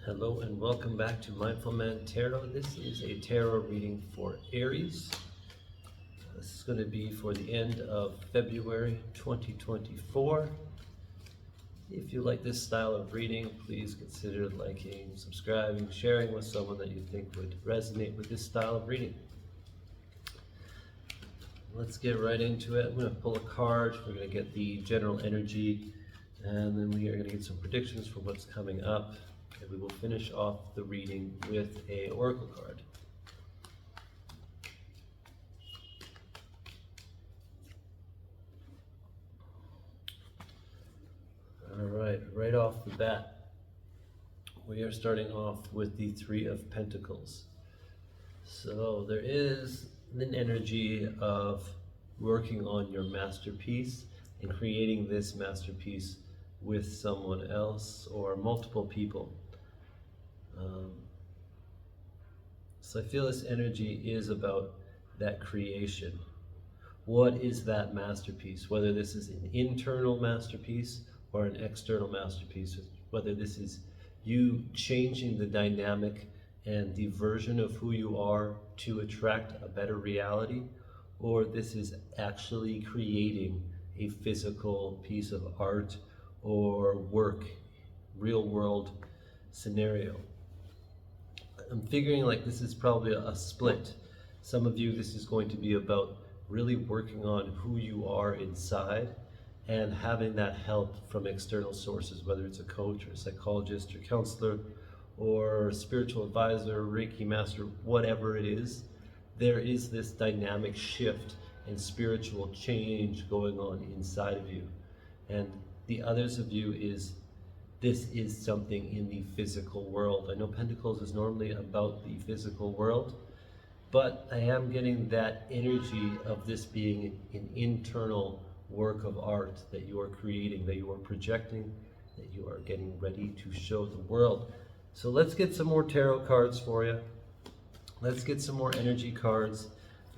Hello and welcome back to Mindful Man Tarot. This is a tarot reading for Aries. This is going to be for the end of February 2024. If you like this style of reading, please consider liking, subscribing, sharing with someone that you think would resonate with this style of reading. Let's get right into it. I'm going to pull a card. We're going to get the general energy, and then we are going to get some predictions for what's coming up. And we will finish off the reading with an oracle card. All right off the bat, we are starting off with the Three of Pentacles. So there is an energy of working on your masterpiece and creating this masterpiece with someone else or multiple people. So I feel this energy is about that creation. What is that masterpiece? Whether this is an internal masterpiece or an external masterpiece, whether this is you changing the dynamic and the version of who you are to attract a better reality, or this is actually creating a physical piece of art or work, real world scenario. I'm figuring like this is probably a split. Some of you, this is going to be about really working on who you are inside and having that help from external sources, whether it's a coach or a psychologist or counselor or spiritual advisor, Reiki master, whatever it is. There is this dynamic shift and spiritual change going on inside of you. And the others of you this is something in the physical world. I know Pentacles is normally about the physical world, but I am getting that energy of this being an internal work of art that you are creating, that you are projecting, that you are getting ready to show the world. So let's get some more tarot cards for you. Let's get some more energy cards,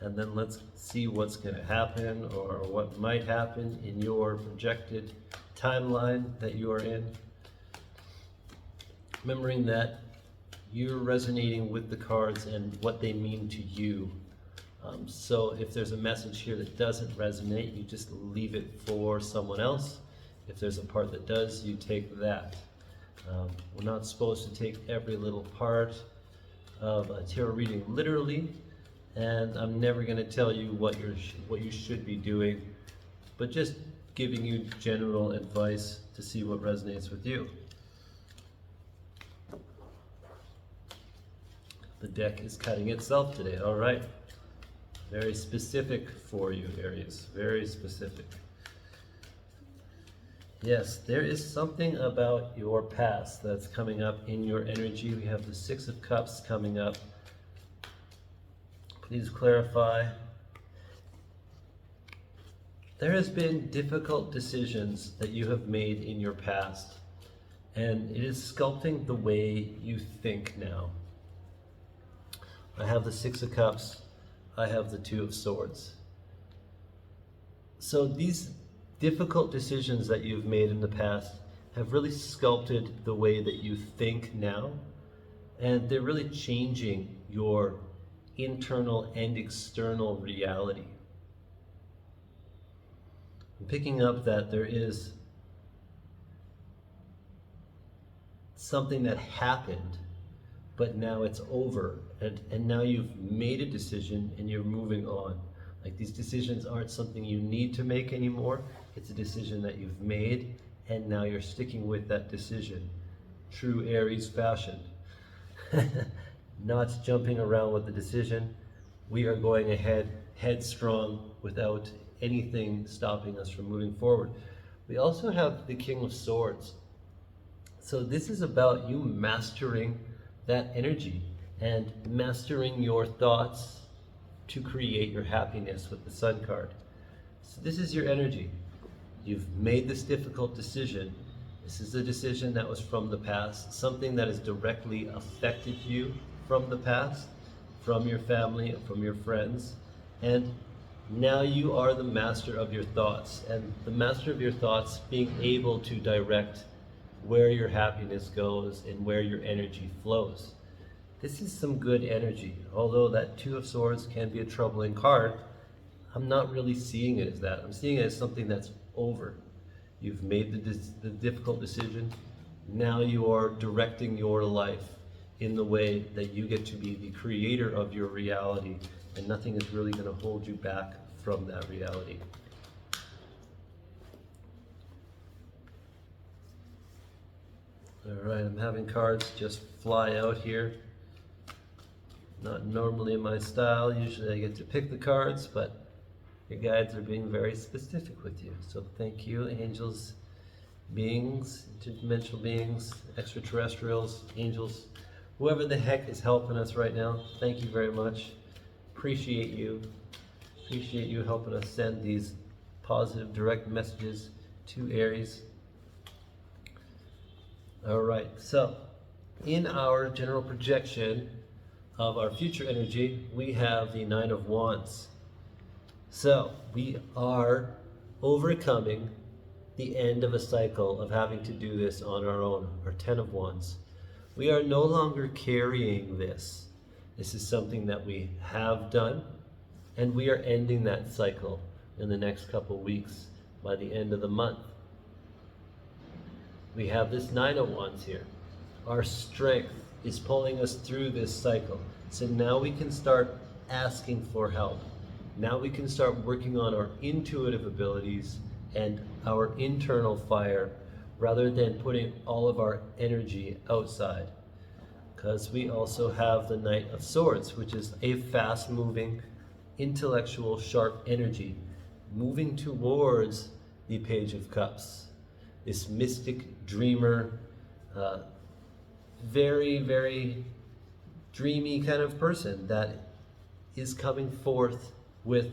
and then let's see what's going to happen or what might happen in your projected timeline that you are in. Remembering that you're resonating with the cards and what they mean to you. So if there's a message here that doesn't resonate, you just leave it for someone else. If there's a part that does, you take that. We're not supposed to take every little part of a tarot reading literally, and I'm never going to tell you what you should be doing, but just giving you general advice to see what resonates with you. The deck is cutting itself today. All right. Very specific for you, Aries. Very specific. Yes, there is something about your past that's coming up in your energy. We have the Six of Cups coming up. Please clarify. There has been difficult decisions that you have made in your past, and it is sculpting the way you think now. I have the Six of Cups. I have the Two of Swords. So these difficult decisions that you've made in the past have really sculpted the way that you think now, and they're really changing your internal and external reality. I'm picking up that there is something that happened, but now it's over, and now you've made a decision and you're moving on. Like, these decisions aren't something you need to make anymore. It's a decision that you've made, and now you're sticking with that decision. True Aries fashion. Not jumping around with the decision. We are going ahead, headstrong, without anything stopping us from moving forward. We also have the King of Swords. So this is about you mastering that energy and mastering your thoughts to create your happiness with the Sun card. So this is your energy. You've made this difficult decision. This is a decision that was from the past, something that has directly affected you from the past, from your family, from your friends, and now you are the master of your thoughts, and the master of your thoughts being able to direct where your happiness goes and where your energy flows. This is some good energy. Although that Two of Swords can be a troubling card, I'm not really seeing it as that. I'm seeing it as something that's over. You've made the difficult decision. Now you are directing your life in the way that you get to be the creator of your reality, and nothing is really going to hold you back from that reality. All right, I'm having cards just fly out here. Not normally my style. Usually I get to pick the cards, but your guides are being very specific with you. So thank you, angels, beings, interdimensional beings, extraterrestrials, angels, whoever the heck is helping us right now. Thank you very much. Appreciate you. Appreciate you helping us send these positive, direct messages to Aries. All right, so in our general projection of our future energy, we have the Nine of Wands. So we are overcoming the end of a cycle of having to do this on our own, our Ten of Wands. We are no longer carrying this. This is something that we have done, and we are ending that cycle in the next couple weeks by the end of the month. We have this Nine of Wands here. Our strength is pulling us through this cycle. So now we can start asking for help. Now we can start working on our intuitive abilities and our internal fire rather than putting all of our energy outside. Because we also have the Knight of Swords, which is a fast-moving, intellectual, sharp energy moving towards the Page of Cups. This mystic dreamer, very, very dreamy kind of person that is coming forth with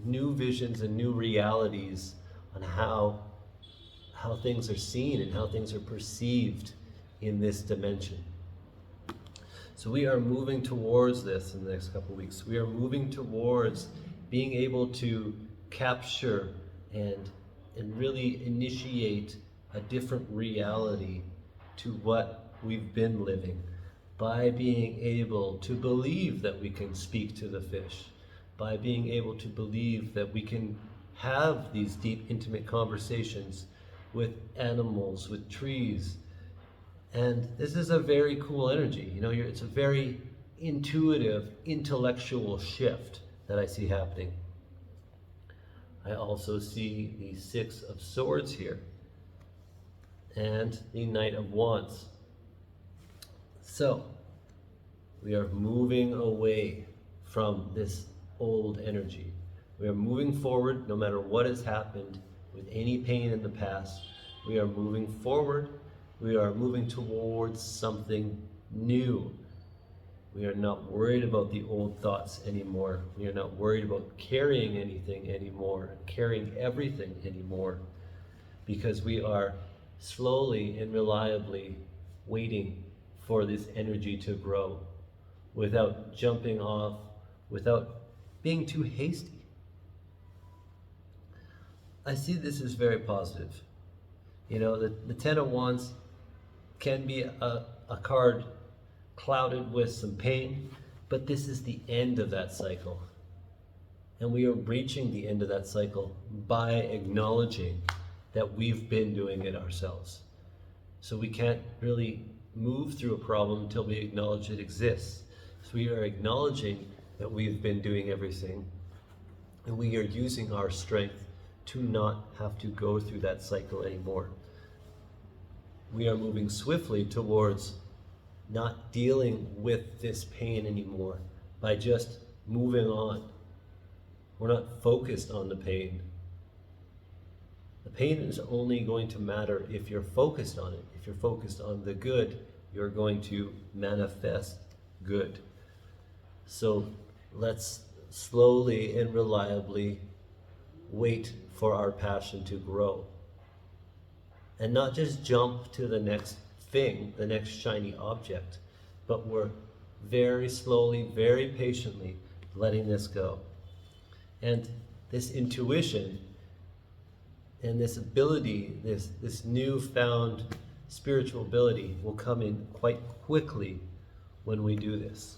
new visions and new realities on how things are seen and how things are perceived in this dimension. So we are moving towards this in the next couple of weeks. We are moving towards being able to capture and really initiate a different reality to what we've been living by being able to believe that we can speak to the fish, by being able to believe that we can have these deep, intimate conversations with animals, with trees. And this is a very cool energy. You know, it's a very intuitive, intellectual shift that I see happening. I also see the Six of Swords here and the Knight of Wands. So we are moving away from this old energy. We are moving forward no matter what has happened with any pain in the past. We are moving forward. We are moving towards something new. We are not worried about the old thoughts anymore. We are not worried about carrying anything anymore, carrying everything anymore, because we are slowly and reliably waiting for this energy to grow without jumping off, without being too hasty. I see this as very positive. You know, the Ten of Wands can be a card clouded with some pain, but this is the end of that cycle. And we are reaching the end of that cycle by acknowledging that we've been doing it ourselves. So we can't really move through a problem until we acknowledge it exists. So we are acknowledging that we've been doing everything, and we are using our strength to not have to go through that cycle anymore. We are moving swiftly towards not dealing with this pain anymore by just moving on. We're not focused on the pain. The pain is only going to matter if you're focused on it. If you're focused on the good, you're going to manifest good. So let's slowly and reliably wait for our passion to grow. And not just jump to the next thing, the next shiny object, but we're very slowly, very patiently letting this go. And this intuition and this ability, this newfound spiritual ability will come in quite quickly when we do this.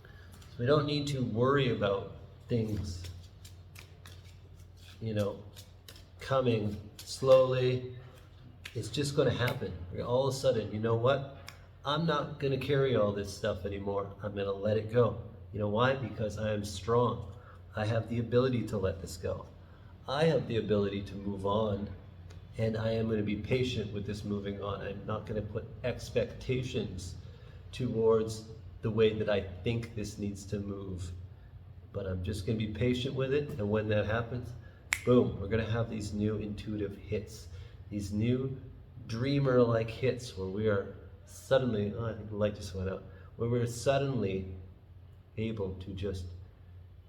So we don't need to worry about things, coming slowly. It's just going to happen. All of a sudden, you know what? I'm not going to carry all this stuff anymore. I'm going to let it go. You know why? Because I am strong. I have the ability to let this go. I have the ability to move on, and I am going to be patient with this moving on. I'm not going to put expectations towards the way that I think this needs to move, but I'm just going to be patient with it, and when that happens, boom, we're going to have these new intuitive hits, these new dreamer-like hits where we are suddenly, I think the light just went out, where we're suddenly able to just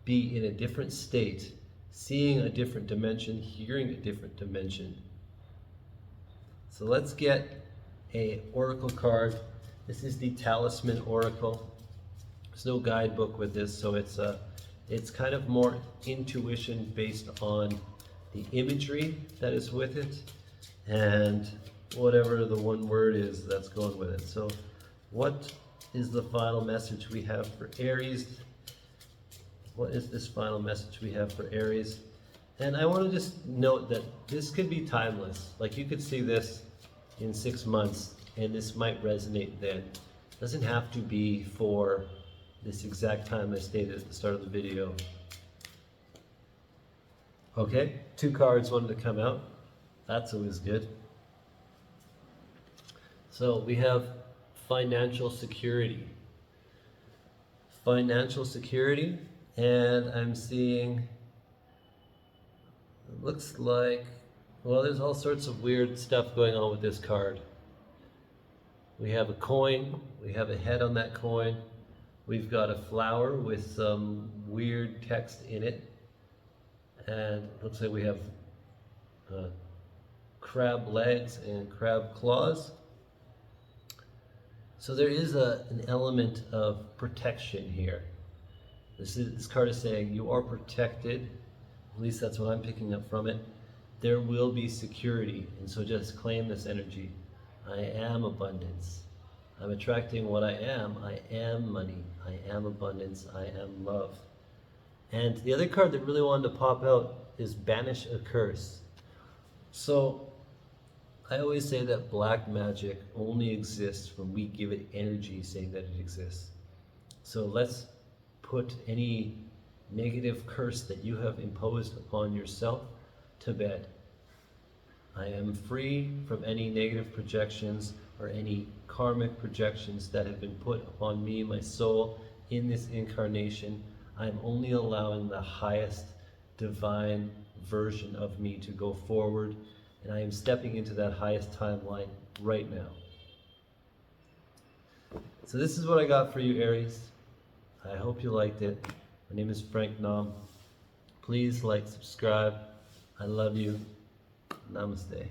be in a different state, seeing a different dimension, hearing a different dimension. So let's get a oracle card. This is the Talisman Oracle. There's no guidebook with this, so it's kind of more intuition based on the imagery that is with it and whatever the one word is that's going with it. So what is the final message we have for Aries? What is this final message we have for Aries? And I want to just note that this could be timeless. Like, you could see this in 6 months and this might resonate then. It doesn't have to be for this exact time I stated at the start of the video. Okay, 2 cards wanted to come out. That's always good. So we have financial security. Financial security, and I'm seeing, it looks like, well, there's all sorts of weird stuff going on with this card. We have a coin, we have a head on that coin, we've got a flower with some weird text in it, and it looks like we have crab legs and crab claws. So there is an element of protection here. This card is saying you are protected, at least that's what I'm picking up from it. There will be security, and so just claim this energy. I am abundance. I'm attracting what I am. I am money. I am abundance. I am love. And the other card that really wanted to pop out is Banish a Curse. So I always say that black magic only exists when we give it energy saying that it exists. So let's put any negative curse that you have imposed upon yourself to bed. I am free from any negative projections or any karmic projections that have been put upon me, my soul, in this incarnation. I am only allowing the highest divine version of me to go forward, and I am stepping into that highest timeline right now. So this is what I got for you, Aries. I hope you liked it. My name is Frank Nam. Please like, subscribe. I love you. Namaste.